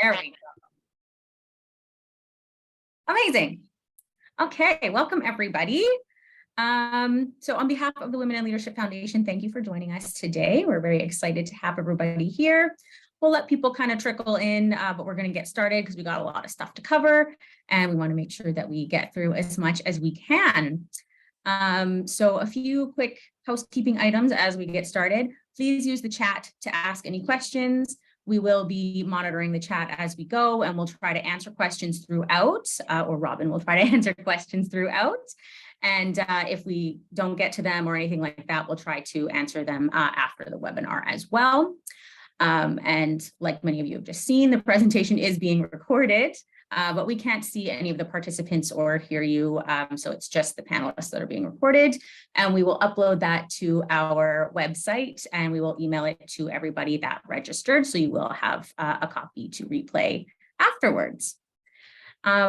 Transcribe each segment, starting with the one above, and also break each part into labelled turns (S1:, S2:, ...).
S1: There we go. Amazing. Okay, welcome everybody. So on behalf of the Women in Leadership Foundation, thank you for joining us today. We're very excited to have everybody here. We'll let people kind of trickle in, but we're going to get started because we got a lot of stuff to cover and we want to make sure that we get through as much as we can. So a few quick housekeeping items as we get started. Please use the chat to ask any questions. We will be monitoring the chat as we go, and we'll try to answer questions throughout, or Robyn will try to answer questions throughout. And if we don't get to them or anything like that, we'll try to answer them after the webinar as well. And like many of you have just seen, the presentation is being recorded, but we can't see any of the participants or hear you. So it's just the panelists that are being recorded, and we will upload that to our website and we will email it to everybody that registered. So you will have a copy to replay afterwards.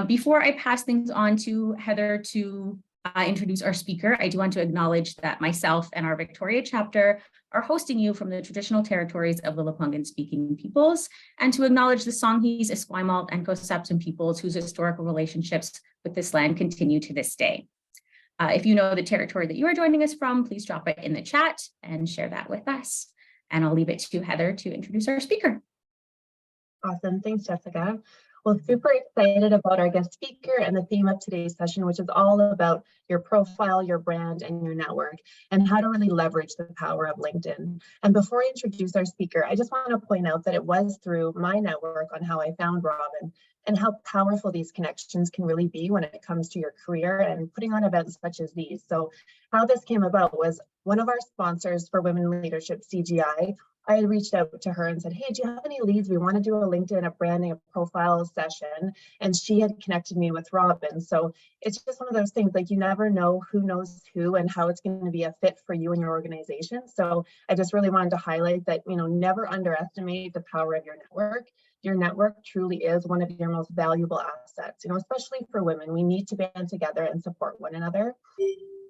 S1: Before I pass things on to Heather to introduce our speaker, I do want to acknowledge that myself and our Victoria chapter are hosting you from the traditional territories of the Lekwungen speaking peoples, and to acknowledge the Songhees, Esquimalt, and Cossapton peoples whose historical relationships with this land continue to this day. If you know the territory that you are joining us from, please drop it in the chat and share that with us. And I'll leave it to Heather to introduce our speaker.
S2: Awesome, thanks, Jessica. Well, super excited about our guest speaker and the theme of today's session, which is all about your profile, your brand, and your network, and how to really leverage the power of LinkedIn. And before I introduce our speaker, I just want to point out that it was through my network on how I found Robyn, and how powerful these connections can really be when it comes to your career and putting on events such as these. So how this came about was one of our sponsors for Women in Leadership, CGI. I reached out to her and said, hey, do you have any leads? We want to do a LinkedIn, a branding, a profile session. And she had connected me with Robyn. So it's just one of those things, like you never know who knows who and how it's going to be a fit for you and your organization. So I just really wanted to highlight that, never underestimate the power of your network. Your network truly is one of your most valuable assets, especially for women. We need to band together and support one another.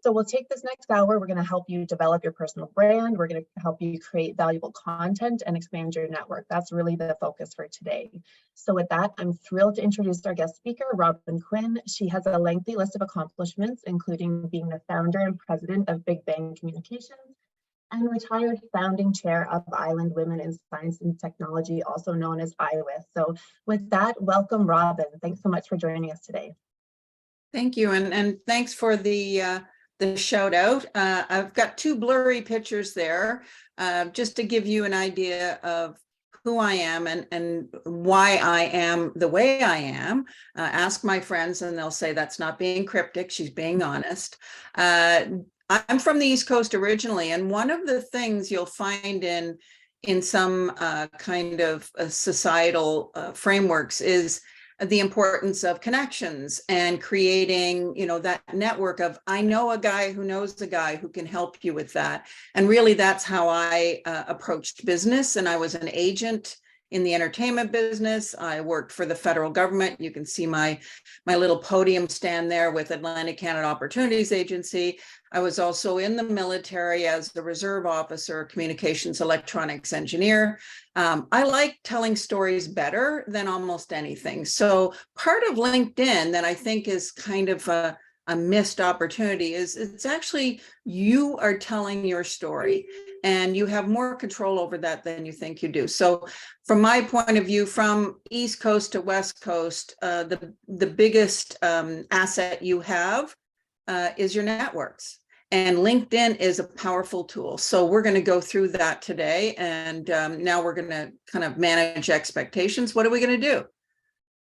S2: So we'll take this next hour. We're going to help you develop your personal brand. We're going to help you create valuable content and expand your network. That's really the focus for today. So with that, I'm thrilled to introduce our guest speaker, Robyn Quinn. She has a lengthy list of accomplishments, including being the founder and president of Big Bang Communications and retired founding chair of Island Women in Science and Technology, also known as IWIS. So with that, welcome, Robyn. Thanks so much for joining us today.
S3: Thank you, and thanks for the shout out. I've got two blurry pictures there, just to give you an idea of who I am and why I am the way I am. Ask my friends and they'll say that's not being cryptic, she's being honest. I'm from the East Coast originally, and one of the things you'll find in some kind of societal frameworks is the importance of connections and creating, that network of, I know a guy who knows a guy who can help you with that. And really that's how I approached business. And I was an agent in the entertainment business. I worked for the federal government. You can see my little podium stand there with Atlantic Canada Opportunities Agency. I was also in the military as the reserve officer, communications electronics engineer. I like telling stories better than almost anything. So part of LinkedIn that I think is kind of a missed opportunity is it's actually you are telling your story and you have more control over that than you think you do. So from my point of view, from East Coast to West Coast, the biggest asset you have is your networks. And LinkedIn is a powerful tool. So we're going to go through that today. And now we're going to kind of manage expectations. What are we going to do?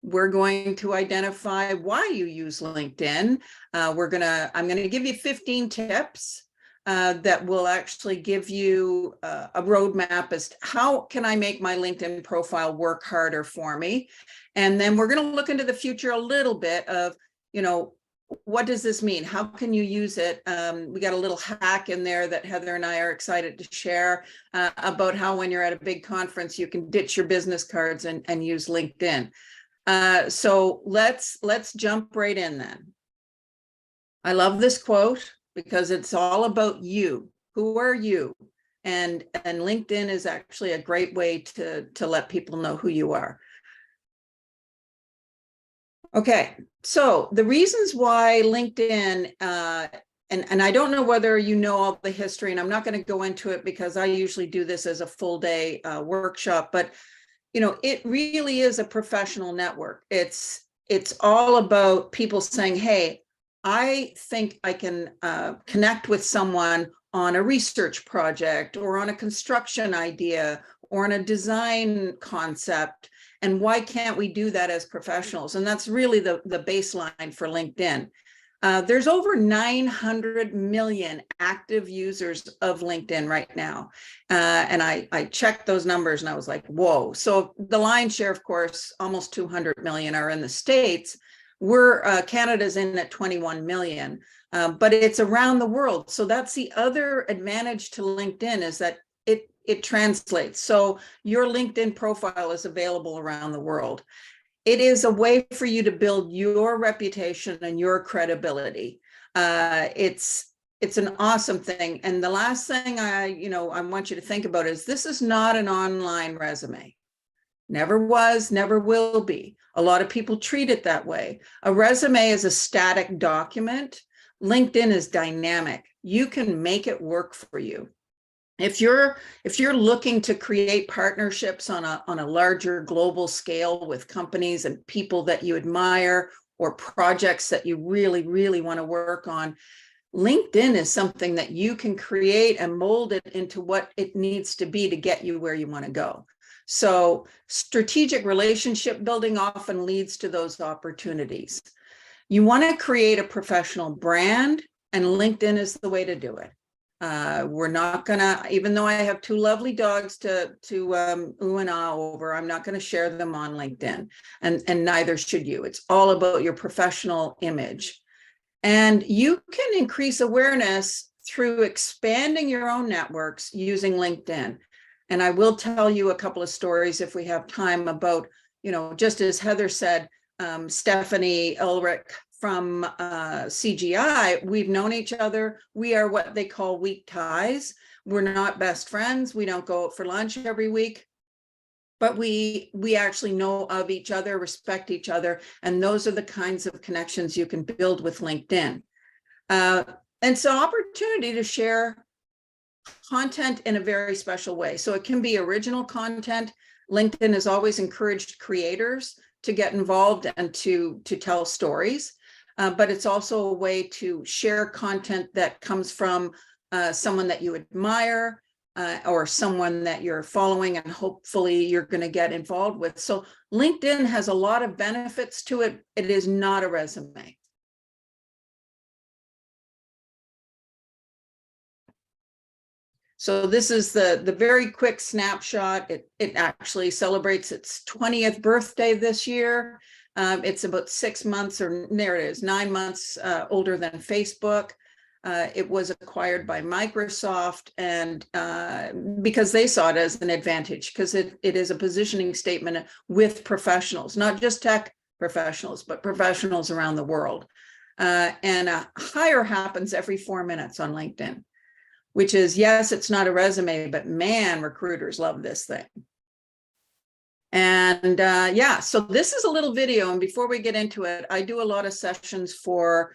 S3: We're going to identify why you use LinkedIn. I'm going to give you 15 tips that will actually give you a roadmap as to how can I make my LinkedIn profile work harder for me. And then we're going to look into the future a little bit of, what does this mean? How can you use it? We got a little hack in there that Heather and I are excited to share about how when you're at a big conference, you can ditch your business cards and use LinkedIn. So let's jump right in then. I love this quote because it's all about you. Who are you? And LinkedIn is actually a great way to let people know who you are. Okay, so the reasons why LinkedIn, and I don't know whether you know all the history, and I'm not going to go into it because I usually do this as a full day workshop, but it really is a professional network. It's all about people saying, hey, I think I can connect with someone on a research project or on a construction idea or on a design concept. And why can't we do that as professionals? And that's really the baseline for LinkedIn. There's over 900 million active users of LinkedIn right now. And I checked those numbers and I was like, whoa. So the lion's share, of course, almost 200 million are in the States. Canada's in at 21 million, but it's around the world. So that's the other advantage to LinkedIn, is that it translates. So your LinkedIn profile is available around the world. It is a way for you to build your reputation and your credibility. It's an awesome thing. And the last thing I want you to think about is this is not an online resume. Never was, never will be. A lot of people treat it that way. A resume is a static document. LinkedIn is dynamic. You can make it work for you. If you're looking to create partnerships on a larger global scale with companies and people that you admire, or projects that you really, really want to work on, LinkedIn is something that you can create and mold it into what it needs to be to get you where you want to go. So strategic relationship building often leads to those opportunities. You want to create a professional brand, and LinkedIn is the way to do it. We're not gonna, even though I have two lovely dogs to ooh and ah over, I'm not gonna share them on LinkedIn, and neither should you. It's all about your professional image. And you can increase awareness through expanding your own networks using LinkedIn. And I will tell you a couple of stories if we have time about, just as Heather said, Stephanie Ulrich from CGI, we've known each other. We are what they call weak ties. We're not best friends. We don't go out for lunch every week, but we actually know of each other, respect each other. And those are the kinds of connections you can build with LinkedIn. And so opportunity to share content in a very special way. So it can be original content. LinkedIn has always encouraged creators to get involved and to tell stories. But it's also a way to share content that comes from someone that you admire or someone that you're following and hopefully you're going to get involved with. So LinkedIn has a lot of benefits to it. It is not a resume. So this is the very quick snapshot. It actually celebrates its 20th birthday this year. It's about 6 months, or there it is, 9 months older than Facebook. It was acquired by Microsoft, and because they saw it as an advantage, because it is a positioning statement with professionals, not just tech professionals, but professionals around the world. And a hire happens every 4 minutes on LinkedIn, which is, yes, it's not a resume, but man, recruiters love this thing. And yeah, so this is a little video. And before we get into it, I do a lot of sessions for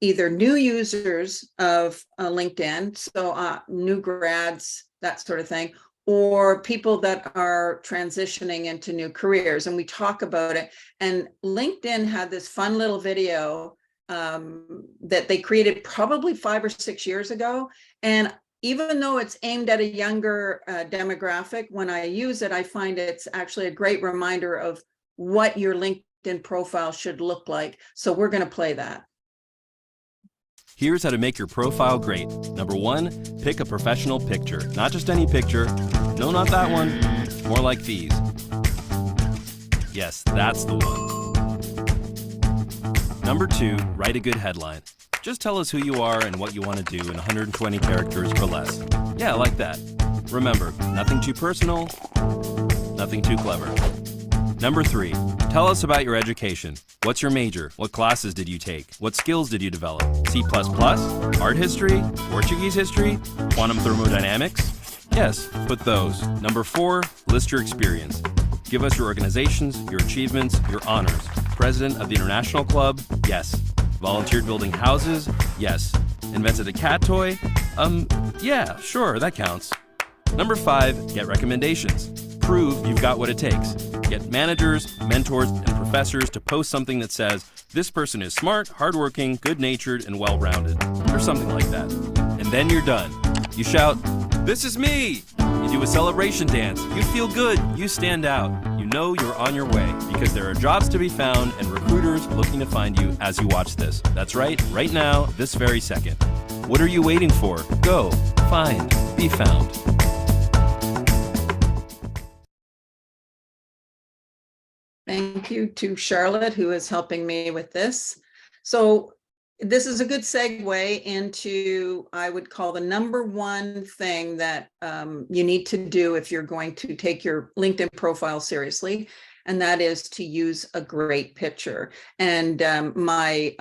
S3: either new users of LinkedIn, so new grads, that sort of thing, or people that are transitioning into new careers. And we talk about it. And LinkedIn had this fun little video that they created probably 5 or 6 years ago. And even though it's aimed at a younger demographic, when I use it, I find it's actually a great reminder of what your LinkedIn profile should look like. So we're going to play that.
S4: Here's how to make your profile great. Number 1, pick a professional picture. Not just any picture. No, not that one. More like these. Yes, that's the one. Number 2, write a good headline. Just tell us who you are and what you want to do in 120 characters or less. Yeah, like that. Remember, nothing too personal, nothing too clever. Number 3, tell us about your education. What's your major? What classes did you take? What skills did you develop? C++? Art history? Portuguese history? Quantum thermodynamics? Yes, put those. Number 4, list your experience. Give us your organizations, your achievements, your honors. president of the International Club? Yes. Volunteered building houses? Yes. Invented a cat toy? Yeah, sure, that counts. Number 5, get recommendations. Prove you've got what it takes. Get managers, mentors, and professors to post something that says, this person is smart, hardworking, good-natured, and well-rounded, or something like that. And then you're done. You shout, this is me! You do a celebration dance. You feel good. You stand out. You know you're on your way because there are jobs to be found and recruiters looking to find you as you watch this. That's right now, this very second. What are you waiting for? Go, find, be found.
S3: Thank you to Charlotte, who is helping me with this. So this is a good segue into, I would call the number one thing that you need to do if you're going to take your LinkedIn profile seriously, and that is to use a great picture. And my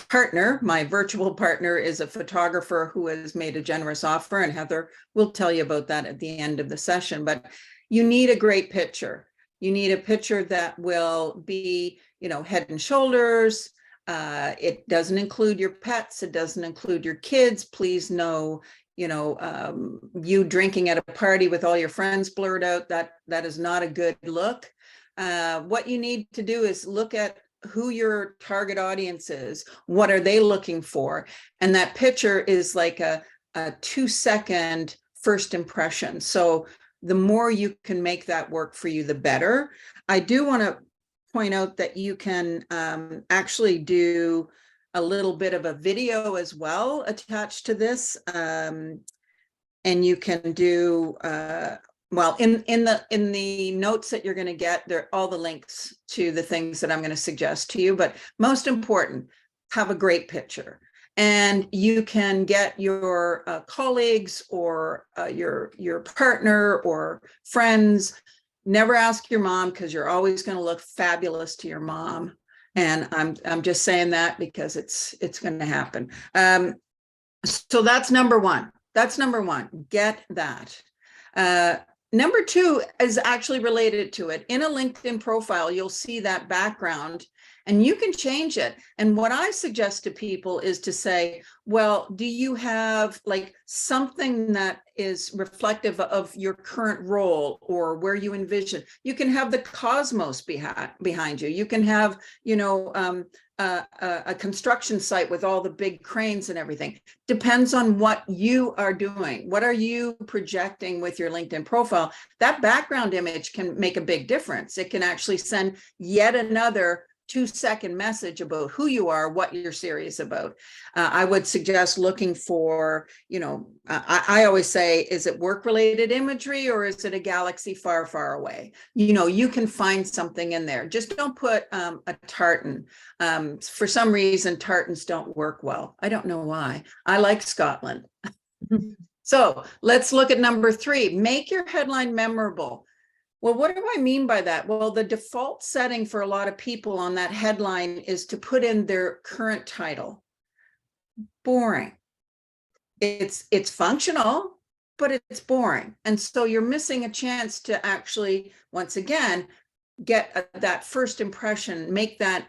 S3: partner, my virtual partner, is a photographer who has made a generous offer, and Heather will tell you about that at the end of the session. But you need a great picture. You need a picture that will be, head and shoulders. It doesn't include your pets. It doesn't include your kids. Please no, you drinking at a party with all your friends blurred out. That is not a good look. What you need to do is look at who your target audience is. What are they looking for? And that picture is like a 2-second first impression. So the more you can make that work for you, the better. I do want to point out that you can actually do a little bit of a video as well attached to this. And you can do, in the notes that you're going to get, there are all the links to the things that I'm going to suggest to you. But most important, have a great picture. And you can get your colleagues or your partner or friends. Never ask your mom, because you're always going to look fabulous to your mom. And I'm just saying that because it's going to happen. So that's number one. That's number one. Get that. Number 2 is actually related to it. In a LinkedIn profile, you'll see that background. And you can change it. And what I suggest to people is to say, well, do you have like something that is reflective of your current role or where you envision? You can have the cosmos behind you. You can have, a construction site with all the big cranes and everything. Depends on what you are doing. What are you projecting with your LinkedIn profile? That background image can make a big difference. It can actually send yet another 2-second message about who you are, what you're serious about. I would suggest looking for, I always say, is it work-related imagery or is it a galaxy far, far away? You can find something in there. Just don't put a tartan. For some reason, tartans don't work well. I don't know why. I like Scotland. So let's look at number 3. Make your headline memorable. Well, what do I mean by that? Well, the default setting for a lot of people on that headline is to put in their current title. Boring. It's functional, but it's boring. And so you're missing a chance to actually, once again, get that first impression, make that,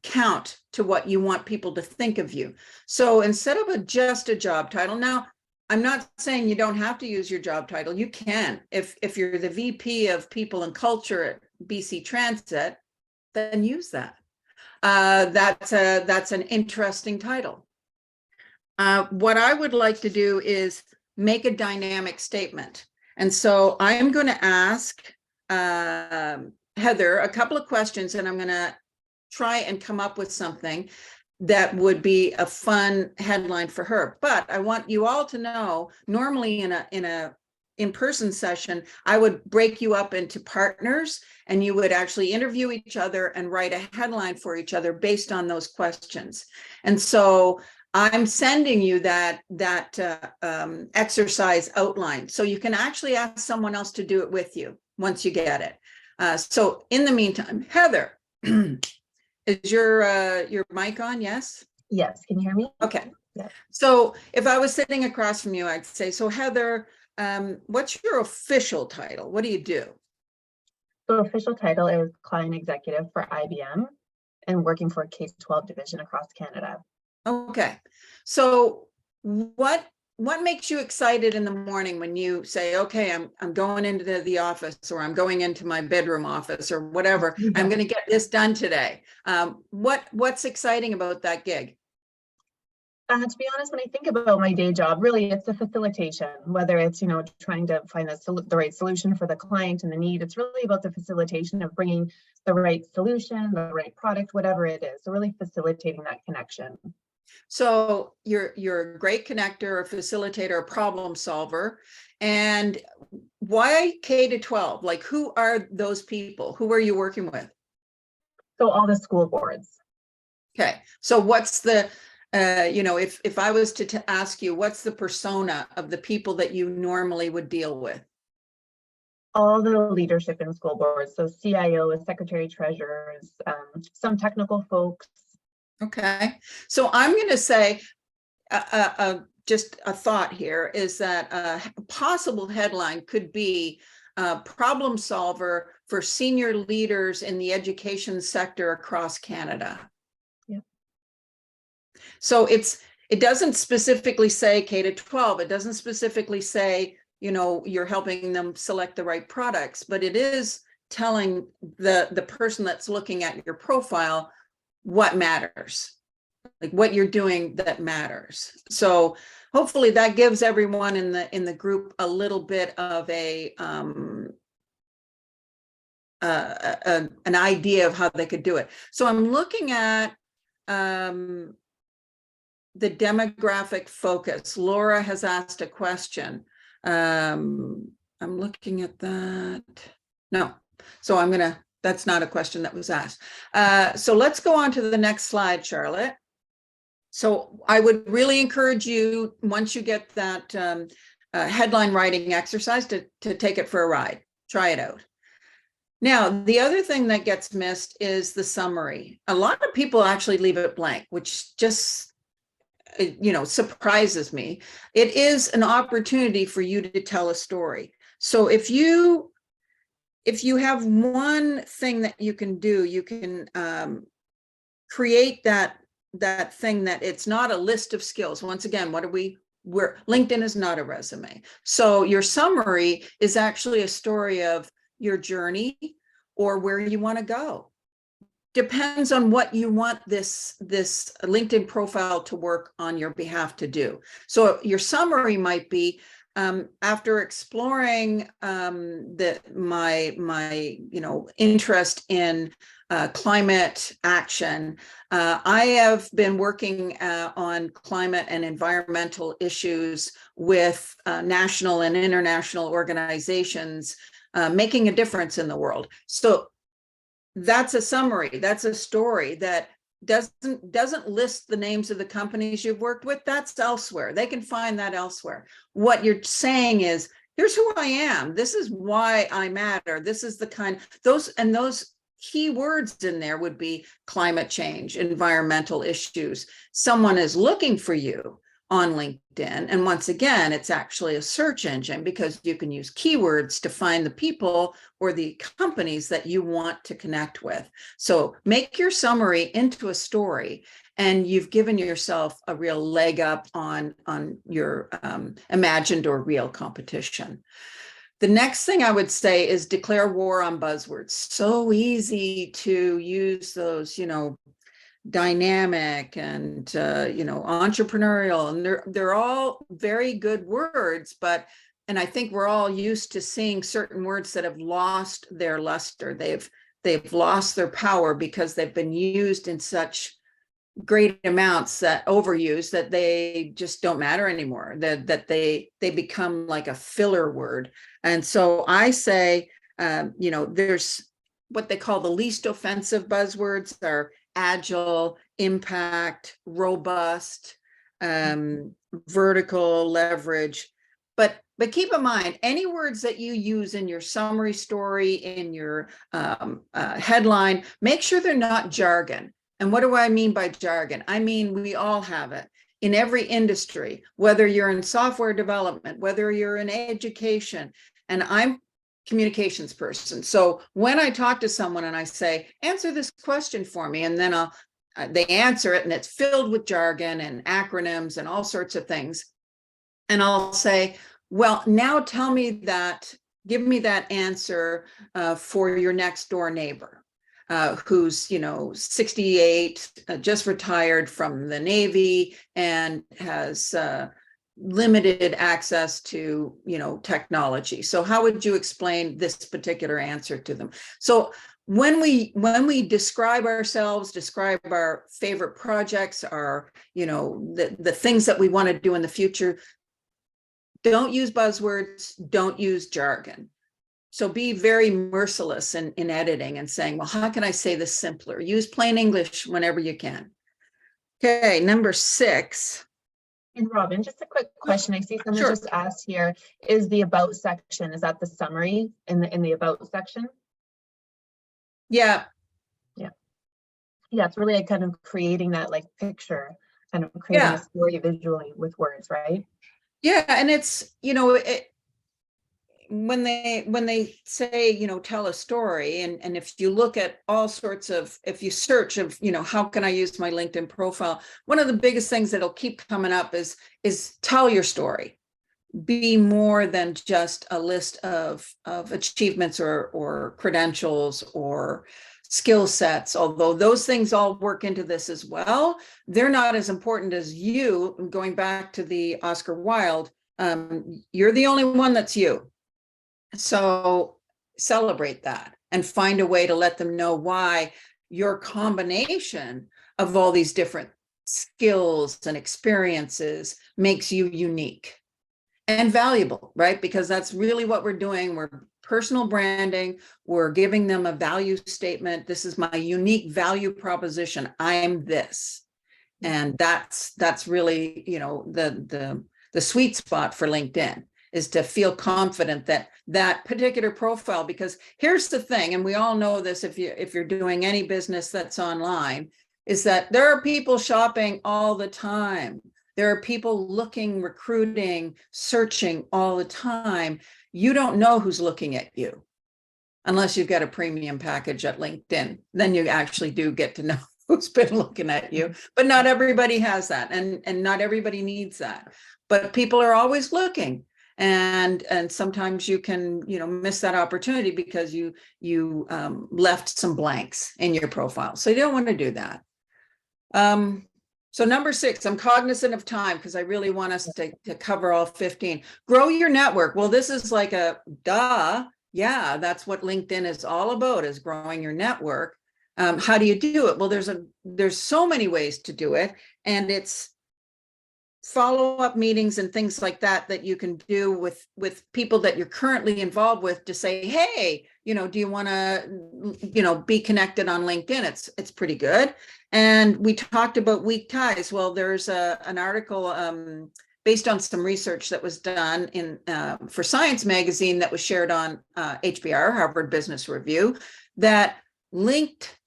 S3: count to what you want people to think of you. So instead of just a job title, now, I'm not saying you don't have to use your job title. You can. If you're the VP of People and Culture at BC Transit, then use that. That's an interesting title. What I would like to do is make a dynamic statement. And so I am going to ask Heather a couple of questions, and I'm going to try and come up with something that would be a fun headline for her. But I want you all to know, normally in a in-person session, I would break you up into partners, and you would actually interview each other and write a headline for each other based on those questions. And so I'm sending you that exercise outline, so you can actually ask someone else to do it with you once you get it. So in the meantime, Heather, is your mic on? Yes?
S2: Yes, can you hear me?
S3: Okay.
S2: Yeah.
S3: So if I was sitting across from you, I'd say, so Heather, what's your official title? What do you do?
S2: So official title is client executive for IBM and working for a K-12 division across Canada.
S3: Okay, so what makes you excited in the morning when you say, okay, I'm going into the office, or I'm going into my bedroom office, or whatever, I'm going to get this done today? What's exciting about that gig?
S2: To be honest, when I think about my day job, really it's the facilitation, whether it's, trying to find the right solution for the client and the need. It's really about the facilitation of bringing the right solution, the right product, whatever it is. So really facilitating that connection.
S3: So you're a great connector, a facilitator, a problem solver. And why K-12? Like, who are those people? Who are you working with?
S2: So all the school boards.
S3: Okay, so what's the if I was to ask you, what's the persona of the people that you normally would deal with?
S2: All the leadership in school boards, so CIOs, secretary treasurers, some technical folks.
S3: Okay, so I'm going to say just a thought here is that a possible headline could be problem solver for senior leaders in the education sector across Canada.
S2: Yeah.
S3: So it doesn't specifically say K-12. It doesn't specifically say, you're helping them select the right products, but it is telling the person that's looking at your profile what matters, like what you're doing that matters. So hopefully that gives everyone in the group a little bit of an idea of how they could do it. So I'm looking at the demographic focus. Laura has asked a question. I'm looking at that. No, so that's not a question that was asked. So let's go on to the next slide, Charlotte. So I would really encourage you, once you get that headline writing exercise, to take it for a ride. Try it out. Now, the other thing that gets missed is the summary. A lot of people actually leave it blank, which just surprises me. It is an opportunity for you to tell a story. So if you have one thing that you can do, you can create that thing that it's not a list of skills. Once again, LinkedIn is not a resume. So your summary is actually a story of your journey or where you want to go. Depends on what you want this LinkedIn profile to work on your behalf to do. So your summary might be, after exploring my interest in climate action, I have been working on climate and environmental issues with national and international organizations, making a difference in the world. So that's a summary. That's a story that doesn't list the names of the companies you've worked with. That's elsewhere. They can find that elsewhere. What you're saying is, here's who I am. This is why I matter. This is the those key words in there would be climate change, environmental issues. Someone is looking for you on LinkedIn. And once again, it's actually a search engine, because you can use keywords to find the people or the companies that you want to connect with. So make your summary into a story, and you've given yourself a real leg up on your imagined or real competition. The next thing I would say is declare war on buzzwords. So easy to use those, dynamic and entrepreneurial, and they're all very good words, and I think we're all used to seeing certain words that have lost their luster. They've lost their power because they've been used in such great amounts, that overused, that they just don't matter anymore, that they become like a filler word. And so I say, there's what they call the least offensive buzzwords are agile, impact, robust, vertical, leverage. But keep in mind, any words that you use in your summary story, in your headline, make sure they're not jargon. And what do I mean by jargon? I mean, we all have it in every industry, whether you're in software development, whether you're in education. And I'm communications person. So when I talk to someone and I say, answer this question for me, and then they answer it and it's filled with jargon and acronyms and all sorts of things. And I'll say, well, now tell me that, give me that answer for your next door neighbor who's, 68, just retired from the Navy and has limited access to, technology. So how would you explain this particular answer to them? So when we describe ourselves, describe our favorite projects, our, the things that we want to do in the future, don't use buzzwords, don't use jargon. So be very merciless in editing and saying, well, how can I say this simpler? Use plain English whenever you can. Okay, number 6.
S2: And Robyn, just a quick question. I see someone
S3: Sure.
S2: just asked here, is the about section, is that the summary in the about section?
S3: Yeah.
S2: Yeah, it's really like kind of creating that like picture, kind of creating
S3: Yeah.
S2: a story visually with words, right?
S3: Yeah, and it's, when they say, tell a story, and if you look at all sorts of, if you search of, how can I use my LinkedIn profile, one of the biggest things that'll keep coming up is tell your story. Be more than just a list of achievements or credentials or skill sets, although those things all work into this as well. They're not as important as you. Going back to the Oscar Wilde, you're the only one that's you. So celebrate that and find a way to let them know why your combination of all these different skills and experiences makes you unique and valuable, right? Because that's really what we're doing. We're personal branding. We're giving them a value statement. This is my unique value proposition. I'm this. And that's really, the sweet spot for LinkedIn is to feel confident that that particular profile, because here's the thing, and we all know this if you're doing any business that's online, is that there are people shopping all the time. There are people looking, recruiting, searching all the time. You don't know who's looking at you unless you've got a premium package at LinkedIn. Then you actually do get to know who's been looking at you, but not everybody has that, and not everybody needs that. But people are always looking, and sometimes you can miss that opportunity because you left some blanks in your profile. So you don't want to do that. So number 6, I'm cognizant of time because I really want us to cover all 15. Grow your network. Well, this is like a duh. Yeah, that's what LinkedIn is all about, is growing your network. How do you do it? Well, there's so many ways to do it, and it's follow-up meetings and things like that you can do with people that you're currently involved with to say, hey, do you want to, be connected on LinkedIn? It's pretty good. And we talked about weak ties. Well, there's an article based on some research that was done for Science Magazine that was shared on HBR, Harvard Business Review, that linked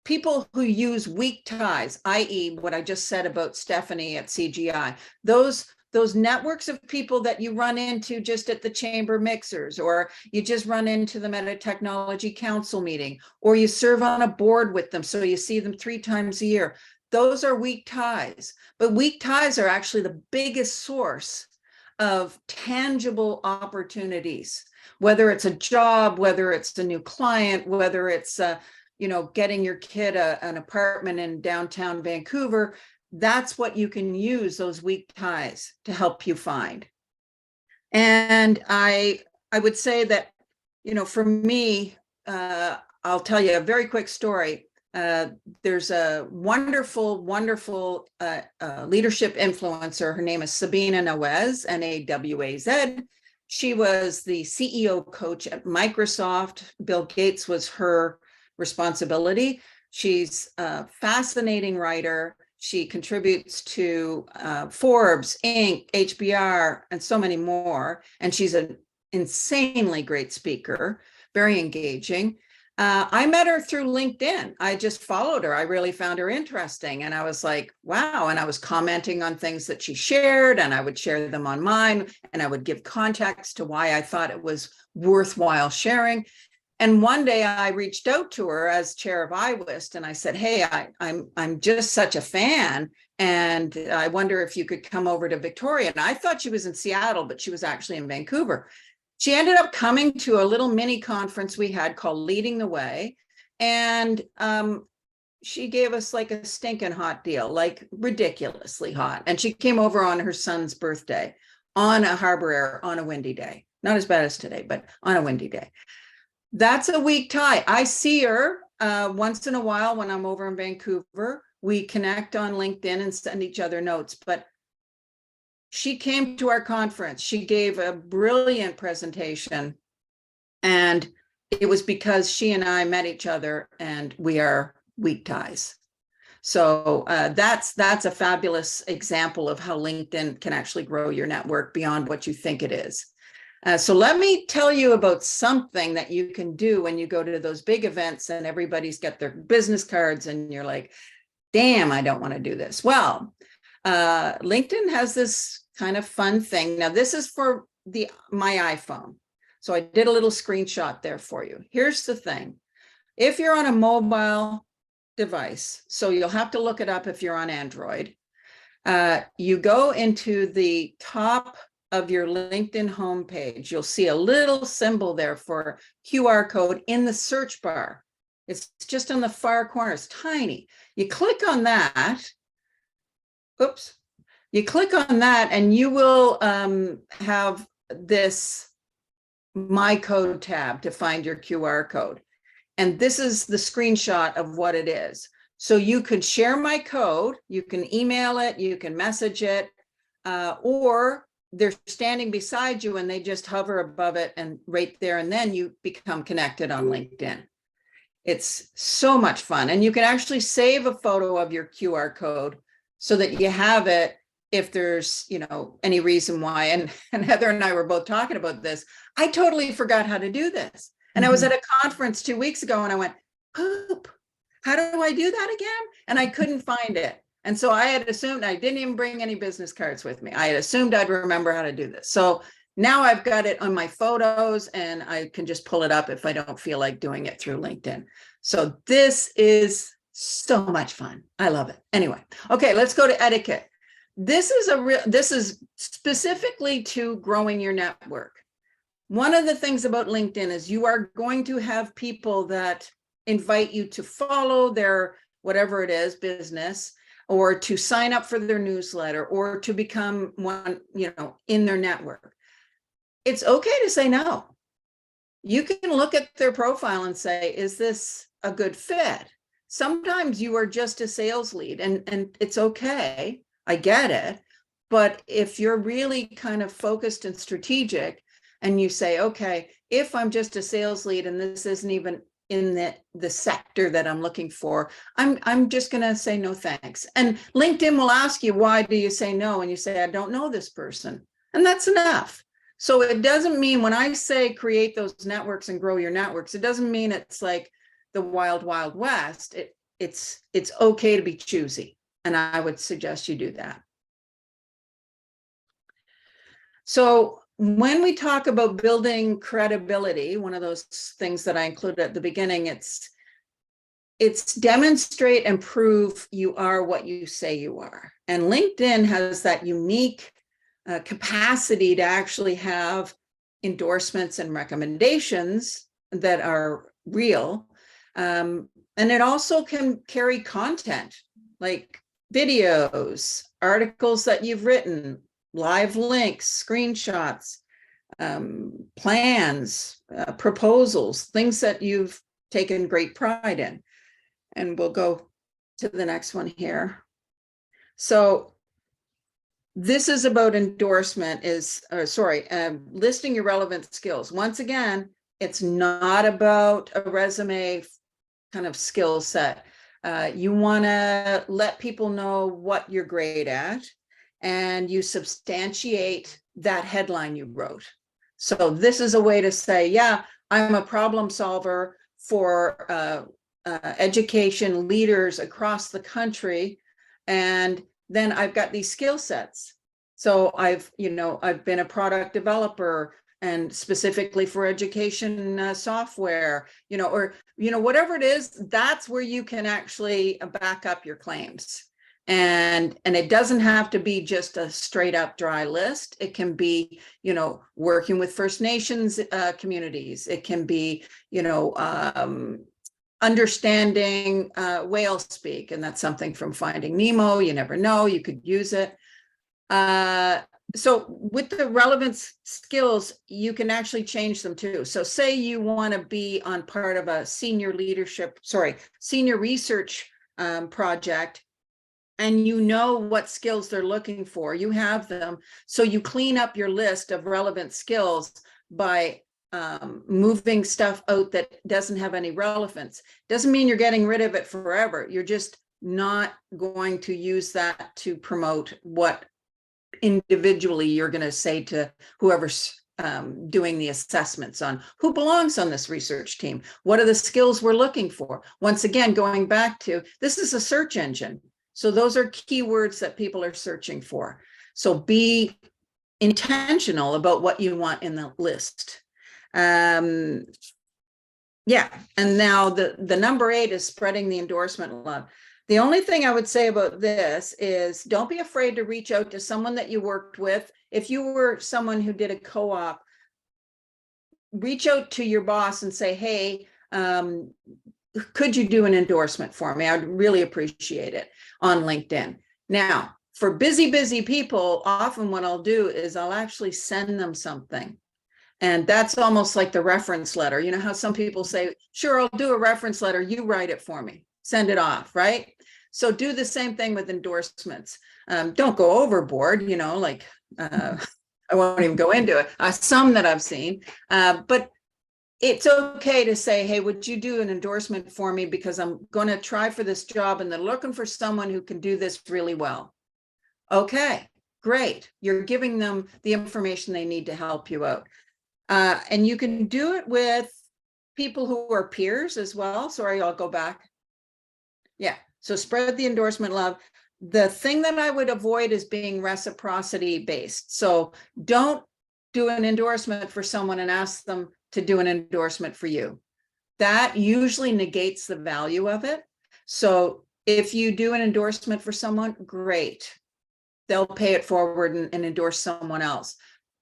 S3: people who use weak ties, i.e. what I just said about Stephanie at CGI, those networks of people that you run into just at the chamber mixers, or you just run into them at a technology council meeting, or you serve on a board with them, so you see them 3 times a year. Those are weak ties. But weak ties are actually the biggest source of tangible opportunities, whether it's a job, whether it's a new client, whether it's getting your kid an apartment in downtown Vancouver. That's what you can use those weak ties to help you find. And I would say that, for me, I'll tell you a very quick story. There's a wonderful leadership influencer. Her name is Sabina Nawaz, Nawaz. She was the CEO coach at Microsoft. Bill Gates was her responsibility. She's a fascinating writer. She contributes to Forbes, Inc., HBR, and so many more. And she's an insanely great speaker, very engaging. I met her through LinkedIn. I just followed her. I really found her interesting. And I was like, wow. And I was commenting on things that she shared, and I would share them on mine, and I would give context to why I thought it was worthwhile sharing. And one day I reached out to her as chair of iWist, and I said, hey, I'm just such a fan, and I wonder if you could come over to Victoria. And I thought she was in Seattle, but she was actually in Vancouver. She ended up coming to a little mini conference we had called Leading the Way. And she gave us like a stinking hot deal, like ridiculously hot. And she came over on her son's birthday on a harbor air on a windy day. Not as bad as today, but on a windy day. That's a weak tie. I see her once in a while when I'm over in Vancouver. We connect on LinkedIn and send each other notes, but she came to our conference. She gave a brilliant presentation, and it was because she and I met each other, and we are weak ties. So that's a fabulous example of how LinkedIn can actually grow your network beyond what you think it is. So let me tell you about something that you can do when you go to those big events and everybody's got their business cards and you're like, damn, I don't want to do this. Well, LinkedIn has this kind of fun thing. Now, this is for my iPhone. So I did a little screenshot there for you. Here's the thing. If you're on a mobile device, so you'll have to look it up if you're on Android, you go into the top of your LinkedIn homepage, you'll see a little symbol there for QR code in the search bar. It's just on the far corner, it's tiny. You click on that. Oops. You click on that and you will have this My Code tab to find your QR code. And this is the screenshot of what it is. So you could share my code, you can email it, you can message it, or they're standing beside you and they just hover above it and right there, and then you become connected on LinkedIn. It's so much fun. And you can actually save a photo of your QR code so that you have it if there's, any reason why. And Heather and I were both talking about this. I totally forgot how to do this. And I was at a conference 2 weeks ago and I went, poop, how do I do that again? And I couldn't find it. And so I had assumed, I didn't even bring any business cards with me. I had assumed I'd remember how to do this. So now I've got it on my photos and I can just pull it up if I don't feel like doing it through LinkedIn. So this is so much fun. I love it. Anyway, okay, let's go to etiquette. This is specifically to growing your network. One of the things about LinkedIn is you are going to have people that invite you to follow their, whatever it is, business, or to sign up for their newsletter, or to become one, in their network. It's okay to say no. You can look at their profile and say, is this a good fit? Sometimes you are just a sales lead and it's okay. I get it. But if you're really kind of focused and strategic and you say, okay, if I'm just a sales lead and this isn't even in the sector that I'm looking for, I'm just going to say no thanks. And LinkedIn will ask you, why do you say no? And you say, I don't know this person. And that's enough. So it doesn't mean, when I say create those networks and grow your networks, it doesn't mean it's like the wild, wild west. It's okay to be choosy. And I would suggest you do that. So when we talk about building credibility, one of those things that I included at the beginning, it's demonstrate and prove you are what you say you are. And LinkedIn has that unique capacity to actually have endorsements and recommendations that are real. And it also can carry content like videos, articles that you've written, live links, screenshots, plans, proposals, things that you've taken great pride in. And we'll go to the next one here. So this is about listing your relevant skills. Once again, it's not about a resume kind of skill set. You want to let people know what you're great at, and you substantiate that headline you wrote. So this is a way to say, yeah, I'm a problem solver for education leaders across the country. And then I've got these skill sets. So I've been a product developer, and specifically for education software, or whatever it is, that's where you can actually back up your claims. And it doesn't have to be just a straight up dry list. It can be, working with First Nations communities. It can be, understanding whale speak, and that's something from Finding Nemo. You never know, you could use it. So with the relevance skills, you can actually change them too. So say you want to be on part of a senior research project, and you know what skills they're looking for, you have them. So you clean up your list of relevant skills by moving stuff out that doesn't have any relevance. Doesn't mean you're getting rid of it forever. You're just not going to use that to promote what individually you're going to say to whoever's doing the assessments on who belongs on this research team. What are the skills we're looking for? Once again, going back to, this is a search engine. So those are keywords that people are searching for. So be intentional about what you want in the list. Yeah, and now the number 8 is spreading the endorsement love. The only thing I would say about this is don't be afraid to reach out to someone that you worked with. If you were someone who did a co-op, reach out to your boss and say, hey, could you do an endorsement for me? I'd really appreciate it, on LinkedIn. Now, for busy people, often what I'll do is I'll actually send them something. And that's almost like the reference letter. You know how some people say, sure, I'll do a reference letter. You write it for me. Send it off, right? So do the same thing with endorsements. Don't go overboard, I won't even go into it. Some that I've seen, but it's okay to say, hey, would you do an endorsement for me? Because I'm going to try for this job and they're looking for someone who can do this really well. Okay, great. You're giving them the information they need to help you out. And you can do it with people who are peers as well. Sorry, I'll go back. Yeah, so spread the endorsement love. The thing that I would avoid is being reciprocity based. So don't do an endorsement for someone and ask them to do an endorsement for you. That usually negates the value of it. So if you do an endorsement for someone, great. They'll pay it forward and endorse someone else.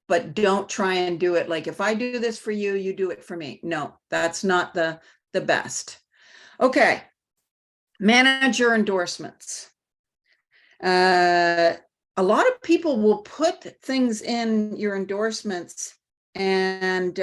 S3: But don't try and do it like, if I do this for you, you do it for me. No, that's not the best. Okay. Manager endorsements. A lot of people will put things in your endorsements and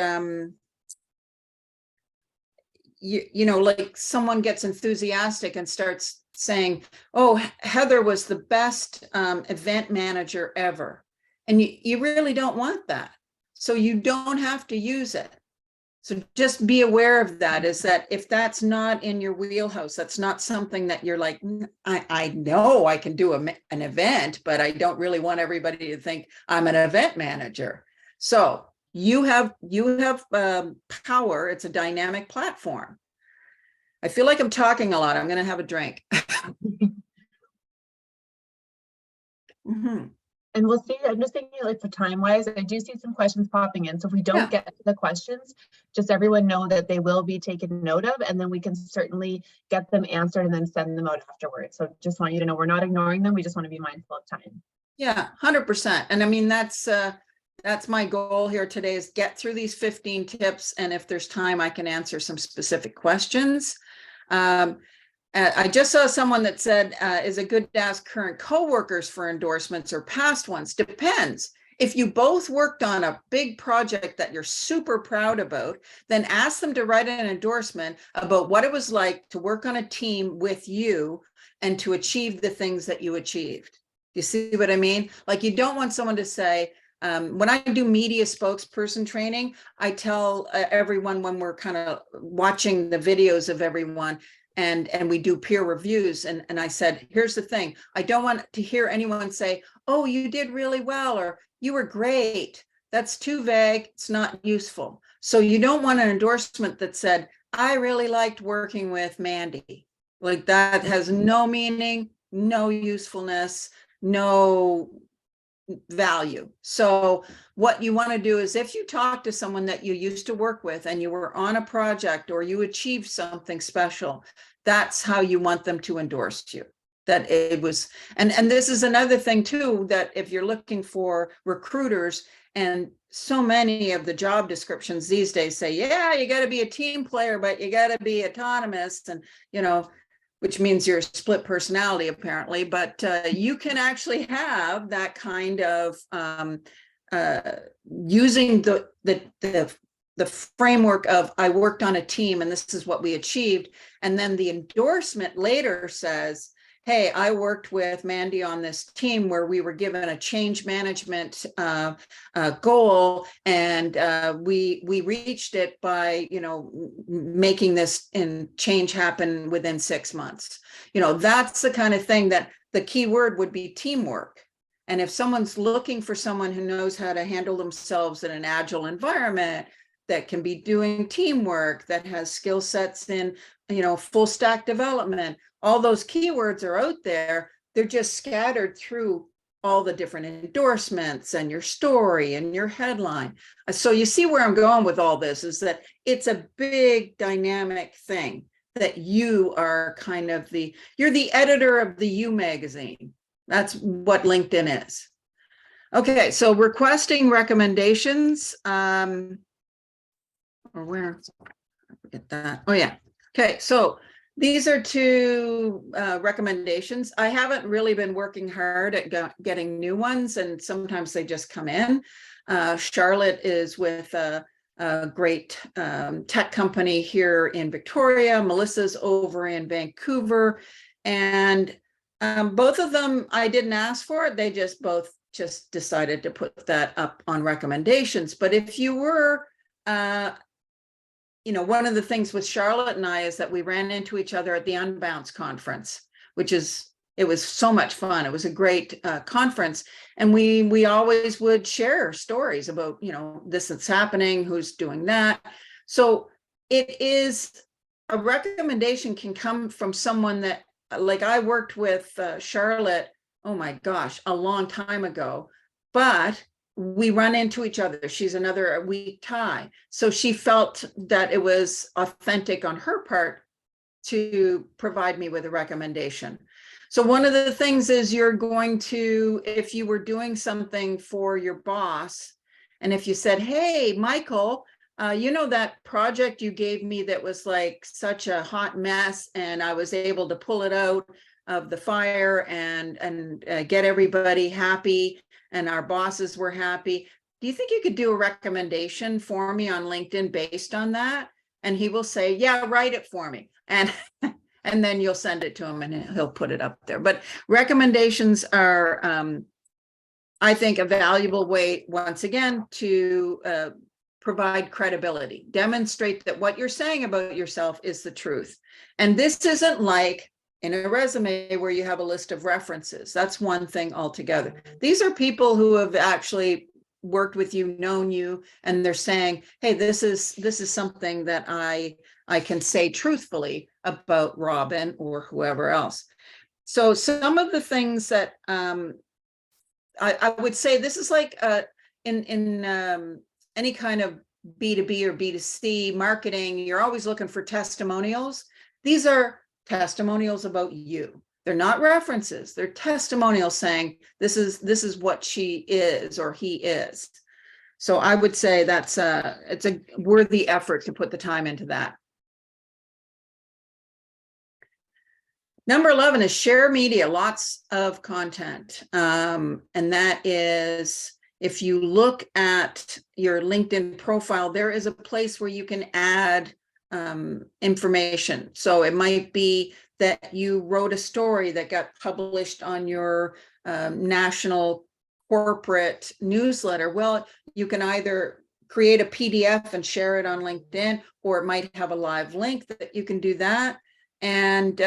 S3: like someone gets enthusiastic and starts saying, oh, Heather was the best event manager ever. And you really don't want that. So you don't have to use it. So just be aware of that, is that if that's not in your wheelhouse, that's not something that you're like, I know I can do an event, but I don't really want everybody to think I'm an event manager. So you have power. It's a dynamic platform. I feel like I'm talking a lot. I'm going to have a drink. Mm-hmm.
S2: And we'll see, I'm just thinking like for time wise, I do see some questions popping in. So if we don't get to the questions, just everyone know that they will be taken note of, and then we can certainly get them answered and then send them out afterwards. So just want you to know, we're not ignoring them. We just want to be mindful of time.
S3: Yeah, 100%. And I mean, that's my goal here today, is get through these 15 tips. And if there's time, I can answer some specific questions. I just saw someone that said, is it good to ask current coworkers for endorsements or past ones? Depends. If you both worked on a big project that you're super proud about, then ask them to write an endorsement about what it was like to work on a team with you and to achieve the things that you achieved. You see what I mean? Like, you don't want someone to say, when I do media spokesperson training, I tell everyone, when we're kind of watching the videos of everyone, and we do peer reviews, and I said, here's the thing, I don't want to hear anyone say, oh, you did really well, or you were great. That's too vague. It's not useful. So you don't want an endorsement that said, I really liked working with Mandy. Like that has no meaning, no usefulness, no value. So what you want to do is if you talk to someone that you used to work with and you were on a project or you achieved something special, that's how you want them to endorse you. That it was, and this is another thing too, that if you're looking for recruiters, and so many of the job descriptions these days say, yeah, you got to be a team player, but you got to be autonomous, and which means you're a split personality apparently, but you can actually have that kind of using the framework of I worked on a team and this is what we achieved. And then the endorsement later says, hey, I worked with Mandy on this team where we were given a change management goal, and we reached it by making this and change happen within 6 months. That's the kind of thing that the key word would be teamwork. And if someone's looking for someone who knows how to handle themselves in an agile environment, that can be doing teamwork, that has skill sets in full stack development, all those keywords are out there. They're just scattered through all the different endorsements and your story and your headline. So you see where I'm going with all this is that it's a big dynamic thing that you are kind of you're the editor of the You magazine. That's what LinkedIn is. Okay, so requesting recommendations. Or where? I forget that. Oh yeah. Okay, so these are two recommendations. I haven't really been working hard at getting new ones, and sometimes they just come in. Charlotte is with a great tech company here in Victoria. Melissa's over in Vancouver, and both of them I didn't ask for it. They both decided to put that up on recommendations. But if you were one of the things with Charlotte and I is that we ran into each other at the Unbounce conference, it was so much fun. It was a great conference. And we always would share stories about, this that's happening, who's doing that. So it is a recommendation can come from someone that, like I worked with Charlotte, oh my gosh, a long time ago, but we run into each other. She's another weak tie. So she felt that it was authentic on her part to provide me with a recommendation. So one of the things is you're going to, if you were doing something for your boss, and if you said, hey, Michael, that project you gave me that was like such a hot mess, and I was able to pull it out of the fire and get everybody happy, and our bosses were happy. Do you think you could do a recommendation for me on LinkedIn based on that? And he will say, yeah, write it for me. And then you'll send it to him and he'll put it up there. But recommendations are, I think, a valuable way, once again, to provide credibility, demonstrate that what you're saying about yourself is the truth. And this isn't like in a resume where you have a list of references. That's one thing altogether. These are people who have actually worked with you, known you, and they're saying, hey, this is something that I can say truthfully about Robyn or whoever else. So some of the things that I would say, this is like in any kind of B2B or B2C marketing, you're always looking for testimonials. These are testimonials about you. They're not references. They're testimonials saying this is what she is or he is. So I would say it's a worthy effort to put the time into that. Number 11 is share media, lots of content. And that is, if you look at your LinkedIn profile, there is a place where you can add information. So it might be that you wrote a story that got published on your national corporate newsletter. Well, you can either create a PDF and share it on LinkedIn, or it might have a live link that you can do that. And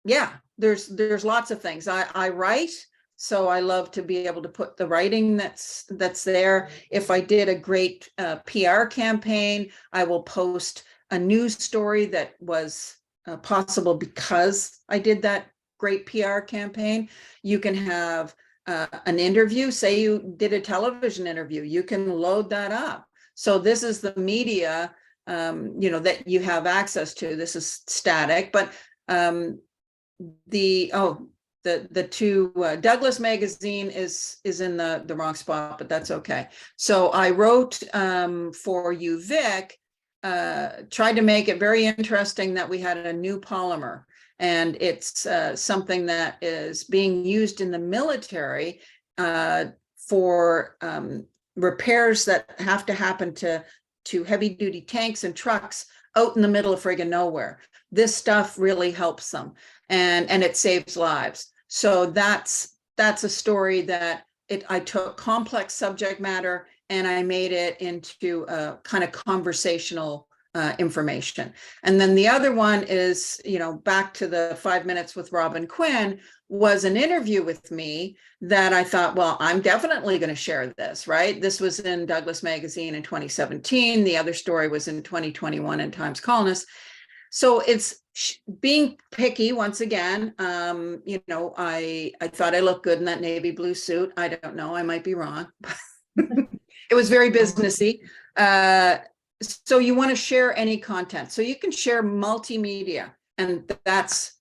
S3: yeah, there's lots of things. I write, so I love to be able to put the writing that's there. If I did a great PR campaign, I will post a news story that was possible because I did that great PR campaign. You can have an interview. Say you did a television interview, you can load that up. So this is the media, that you have access to. This is static, but the two Douglas magazine is in the wrong spot, but that's okay. So I wrote for you, Vic, tried to make it very interesting that we had a new polymer, and it's something that is being used in the military for repairs that have to happen to heavy duty tanks and trucks out in the middle of friggin' nowhere. This stuff really helps them, and it saves lives. So that's a story that I took complex subject matter and I made it into a kind of conversational information. And then the other one is, back to the 5 minutes with Robyn Quinn, was an interview with me that I thought, well, I'm definitely going to share this, right? This was in Douglas Magazine in 2017. The other story was in 2021 in Times Colonist. So it's being picky once again. I thought I looked good in that navy blue suit. I don't know, I might be wrong. It was very businessy. So you want to share any content. So you can share multimedia, and that's,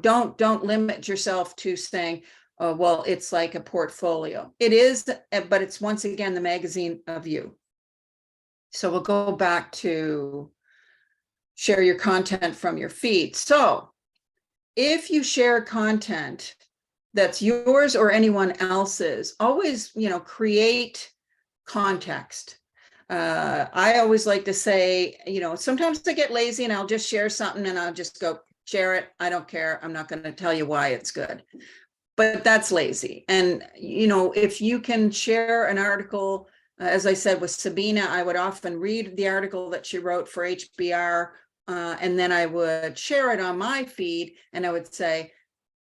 S3: don't limit yourself to saying, oh, well, it's like a portfolio. It is, but it's once again the magazine of you. So we'll go back to share your content from your feed. So if you share content that's yours or anyone else's, always, create context. I always like to say, sometimes I get lazy and I'll just share something and I'll just go share it. I don't care. I'm not going to tell you why it's good, but that's lazy. And, if you can share an article, as I said with Sabina, I would often read the article that she wrote for HBR, and then I would share it on my feed, and I would say,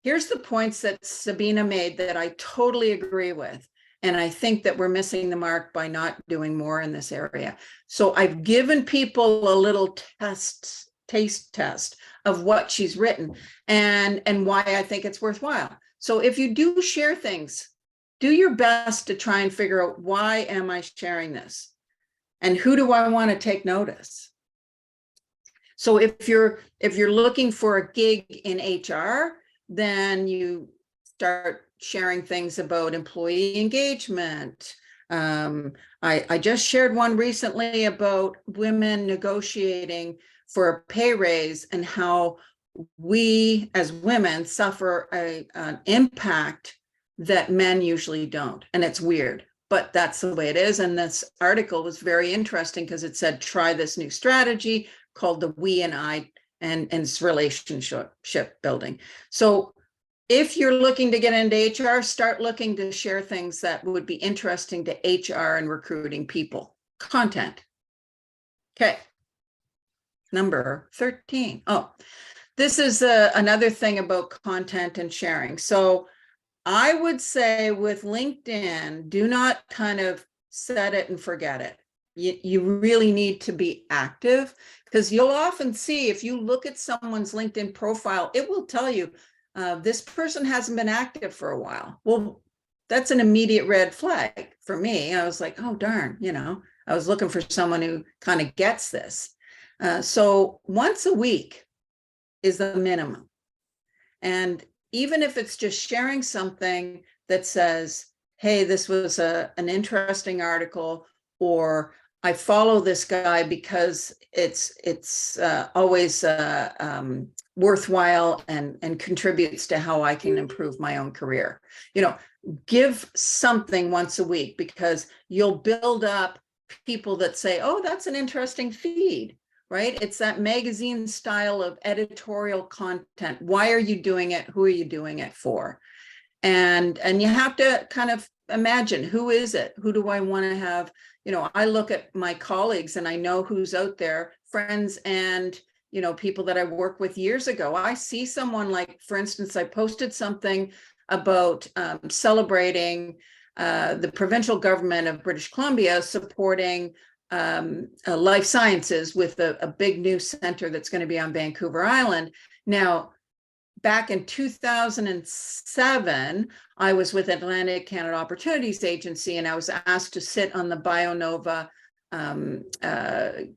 S3: here's the points that Sabina made that I totally agree with. And I think that we're missing the mark by not doing more in this area. So I've given people a little taste test of what she's written and why I think it's worthwhile. So if you do share things, do your best to try and figure out, why am I sharing this? And who do I want to take notice? So if you're looking for a gig in HR, then you start sharing things about employee engagement. I just shared one recently about women negotiating for a pay raise and how we as women suffer an impact that men usually don't. And it's weird, but that's the way it is. And this article was very interesting because it said, try this new strategy called the we and I, and it's relationship building. So if you're looking to get into HR, start looking to share things that would be interesting to HR and recruiting people. Content. Okay. Number 13. Oh, this is another thing about content and sharing. So I would say with LinkedIn, do not kind of set it and forget it. You really need to be active, because you'll often see, if you look at someone's LinkedIn profile, it will tell you, this person hasn't been active for a while. Well, that's an immediate red flag for me. I was like, oh, darn, I was looking for someone who kind of gets this. So once a week is the minimum. And even if it's just sharing something that says, hey, this was an interesting article, or I follow this guy because it's always worthwhile and contributes to how I can improve my own career. Give something once a week, because you'll build up people that say, oh, that's an interesting feed, right? It's that magazine style of editorial content. Why are you doing it? Who are you doing it for? And you have to kind of imagine, who is it? Who do I want to have? I look at my colleagues and I know who's out there, friends and, people that I worked with years ago. I see someone like, for instance, I posted something about celebrating the provincial government of British Columbia supporting life sciences with a big new center that's going to be on Vancouver Island. Now, back in 2007, I was with Atlantic Canada Opportunities Agency, and I was asked to sit on the BioNova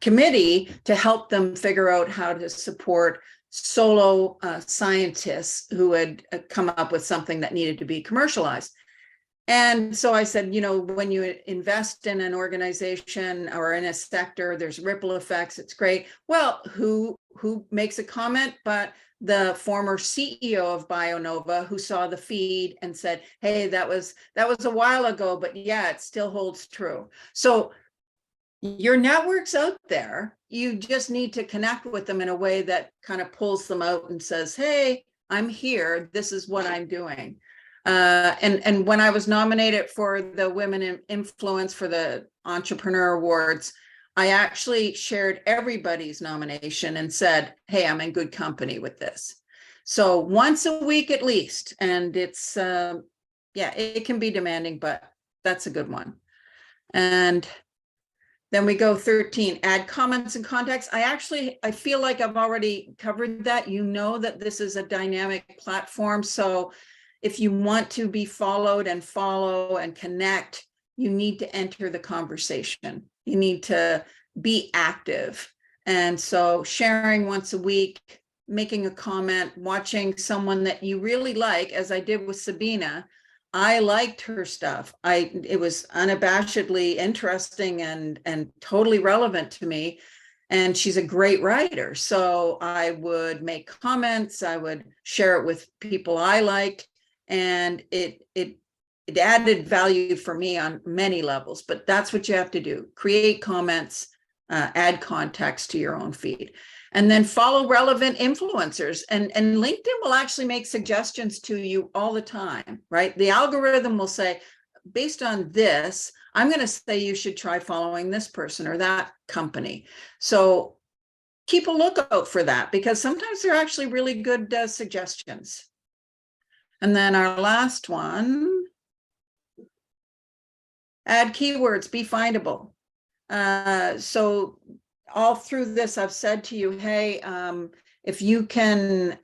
S3: committee to help them figure out how to support solo scientists who had come up with something that needed to be commercialized. And so I said, you know, when you invest in an organization or in a sector, there's ripple effects. It's great. Well, who makes a comment but the former CEO of BioNova, who saw the feed and said, hey, that was a while ago, but yeah, it still holds true. So your network's out there. You just need to connect with them in a way that kind of pulls them out and says, hey, I'm here. This is what I'm doing. And when I was nominated for the Women in Influence for the Entrepreneur Awards, I actually shared everybody's nomination and said, hey, I'm in good company with this. So once a week at least. And it's, yeah, it can be demanding, but that's a good one. And then we go 13, add comments and context. I feel like I've already covered that. You know that this is a dynamic platform. So if you want to be followed and follow and connect, you need to enter the conversation. You need to be active. And so sharing once a week, making a comment, watching someone that you really like, as I did with Sabina. I liked her stuff. It was unabashedly interesting and totally relevant to me. And she's a great writer. So I would make comments, I would share it with people I liked, and it added value for me on many levels. But that's what you have to do. Create comments, add context to your own feed. And then follow relevant influencers. And LinkedIn will actually make suggestions to you all the time, right? The algorithm will say, based on this, I'm going to say you should try following this person or that company. So keep a lookout for that, because sometimes they're actually really good suggestions. And then our last one, add keywords, be findable. So all through this, I've said to you, hey, if you can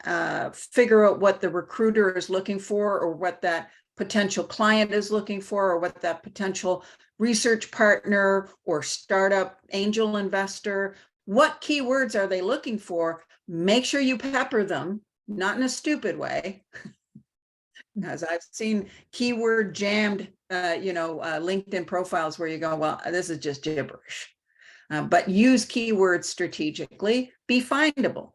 S3: figure out what the recruiter is looking for, or what that potential client is looking for, or what that potential research partner or startup angel investor, what keywords are they looking for? Make sure you pepper them, not in a stupid way. As I've seen keyword jammed, LinkedIn profiles where you go, well, this is just gibberish. But use keywords strategically, be findable,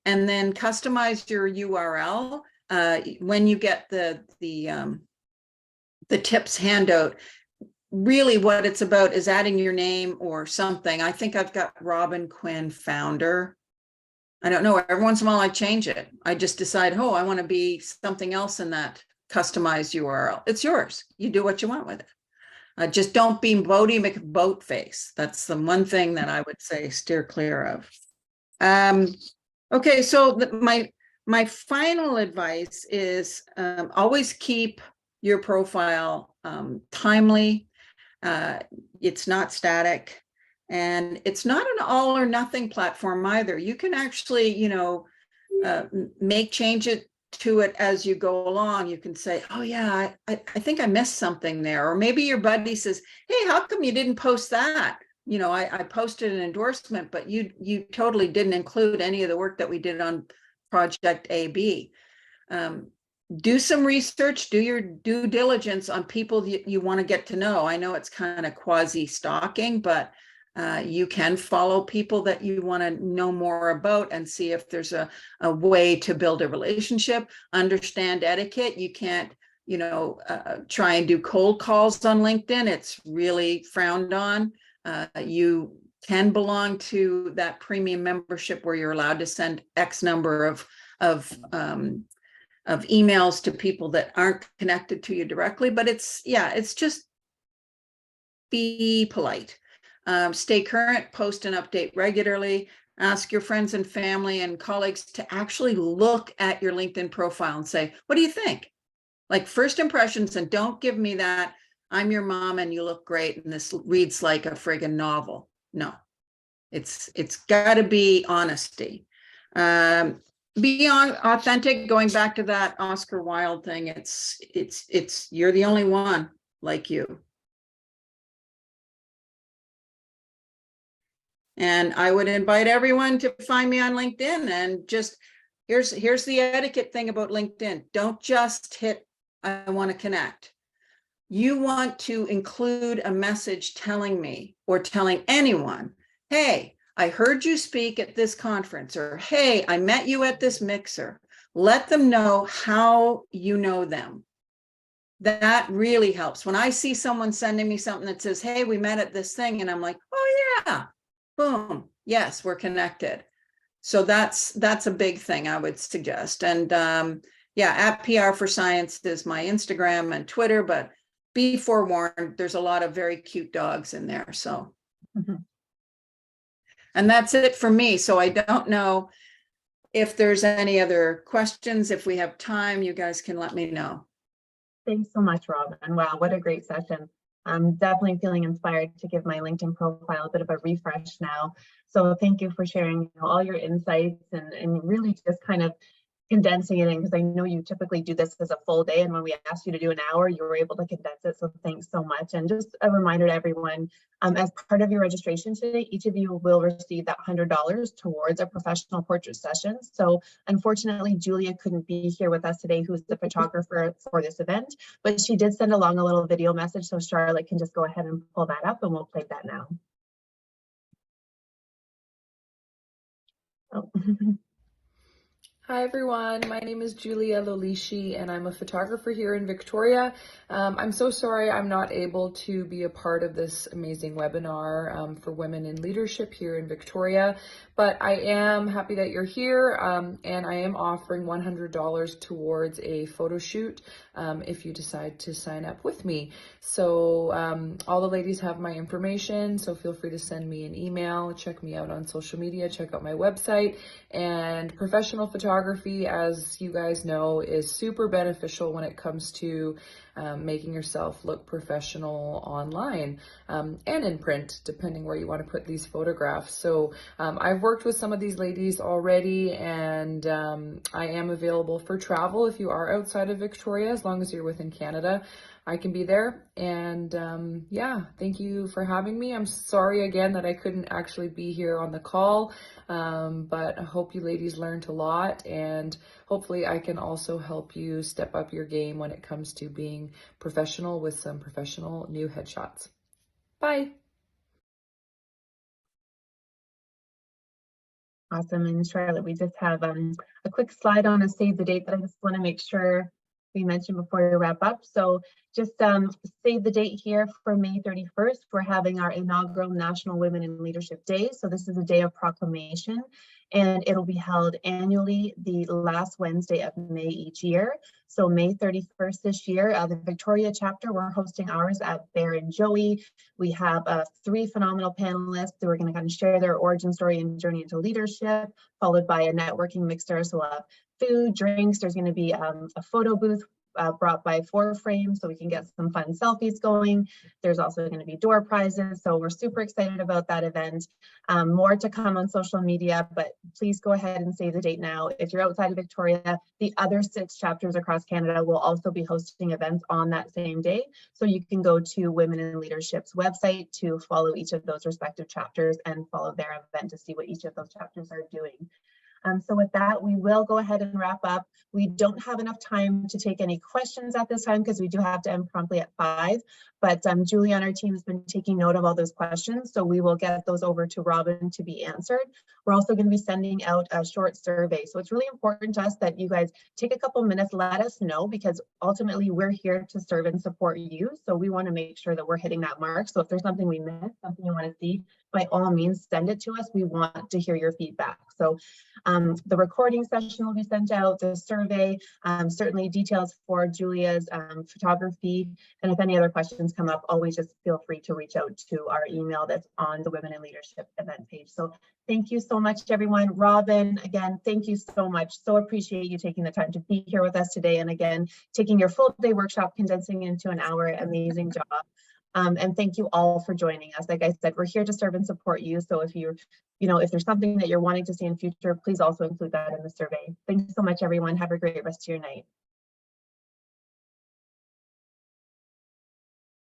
S3: and then customize your URL. When you get the tips handout, really what it's about is adding your name or something. I think I've got Robyn Quinn founder. I don't know, every once in a while I change it. I just decide, oh, I want to be something else in that customized URL. It's yours. You do what you want with it. Just don't be Bodie McBoatface. That's the one thing that I would say steer clear of. Okay, so my final advice is always keep your profile timely. It's not static. And it's not an all or nothing platform either. You can actually, make changes to it as you go along. You can say, oh yeah, I think I missed something there. Or maybe your buddy says, hey, how come you didn't post that? I posted an endorsement, but you totally didn't include any of the work that we did on Project AB. Do some research, do your due diligence on people you want to get to know. I know it's kind of quasi-stalking, but you can follow people that you want to know more about and see if there's a way to build a relationship. Understand etiquette. You can't, try and do cold calls on LinkedIn. It's really frowned on. You can belong to that premium membership where you're allowed to send X number of emails to people that aren't connected to you directly. But it's just be polite. Stay current, post and update regularly. Ask your friends and family and colleagues to actually look at your LinkedIn profile and say, what do you think? Like first impressions, and don't give me that, I'm your mom and you look great and this reads like a friggin' novel. No, it's got to be honesty. Be authentic. Going back to that Oscar Wilde thing, it's you're the only one like you. And I would invite everyone to find me on LinkedIn, and just here's the etiquette thing about LinkedIn. Don't just hit I want to connect. You want to include a message telling me, or telling anyone, hey, I heard you speak at this conference, or hey, I met you at this mixer. Let them know how you know them. That really helps. When I see someone sending me something that says, hey, we met at this thing, and I'm like, oh yeah, boom, yes, we're connected. So that's a big thing I would suggest. And yeah, at PR for Science is my Instagram and Twitter, but be forewarned, there's a lot of very cute dogs in there. So, and that's it for me. So I don't know if there's any other questions. If we have time, you guys can let me know.
S2: Thanks so much, Robyn. Wow, what a great session. I'm definitely feeling inspired to give my LinkedIn profile a bit of a refresh now. So thank you for sharing all your insights and really just kind of condensing it in, because I know you typically do this as a full day, and when we asked you to do an hour, you were able to condense it. So thanks so much. And just a reminder to everyone, as part of your registration today, each of you will receive that $100 towards a professional portrait session. So unfortunately, Julia couldn't be here with us today, who's the photographer for this event, but she did send along a little video message. So Charlotte can just go ahead and pull that up, and we'll play that now. Oh.
S5: Hi everyone, my name is Julia Lolishi and I'm a photographer here in Victoria. I'm so sorry I'm not able to be a part of this amazing webinar for women in leadership here in Victoria, but I am happy that you're here, and I am offering $100 towards a photo shoot if you decide to sign up with me. So all the ladies have my information, so feel free to send me an email, check me out on social media, check out my website. And professional photography, as you guys know, is super beneficial when it comes to making yourself look professional online and in print, depending where you want to put these photographs. So I've worked with some of these ladies already, and I am available for travel if you are outside of Victoria, as long as you're within Canada. I can be there. And yeah, thank you for having me. I'm sorry again that I couldn't actually be here on the call, but I hope you ladies learned a lot, and hopefully I can also help you step up your game when it comes to being professional with some professional new headshots. Bye.
S2: Awesome. And Charlotte, we just have a quick slide on a save the date that I just want to make sure we mentioned before we wrap up. So just save the date here for May 31st. We're having our inaugural National Women in Leadership Day. So this is a day of proclamation, and it'll be held annually the last Wednesday of May each year. So May 31st this year, the Victoria chapter, we're hosting ours at Bear and Joey. We have 3 phenomenal panelists who are going to kind of share their origin story and journey into leadership, followed by a networking mixer. So food, drinks, there's going to be a photo booth brought by 4Frame, so we can get some fun selfies going. There's also going to be door prizes, so we're super excited about that event. More to come on social media, but please go ahead and save the date now. If you're outside of Victoria, the other 6 chapters across Canada will also be hosting events on that same day, so you can go to Women in Leadership's website to follow each of those respective chapters and follow their event to see what each of those chapters are doing. So with that, we will go ahead and wrap up. We don't have enough time to take any questions at this time because we do have to end promptly at 5. But Julie on our team has been taking note of all those questions, so we will get those over to Robyn to be answered. We're also going to be sending out a short survey. So it's really important to us that you guys take a couple minutes, let us know, because ultimately we're here to serve and support you. So we want to make sure that we're hitting that mark. So if there's something we missed, something you want to see, by all means, send it to us. We want to hear your feedback. So the recording session will be sent out, the survey, certainly details for Julia's photography. And if any other questions come up, always just feel free to reach out to our email that's on the Women in Leadership event page. So thank you so much, everyone. Robyn, again, thank you so much. So appreciate you taking the time to be here with us today. And again, taking your full day workshop, condensing into an hour, amazing job. And thank you all for joining us. Like I said, we're here to serve and support you. So if you're, if there's something that you're wanting to see in future, please also include that in the survey. Thanks so much, everyone. Have a great rest of your night.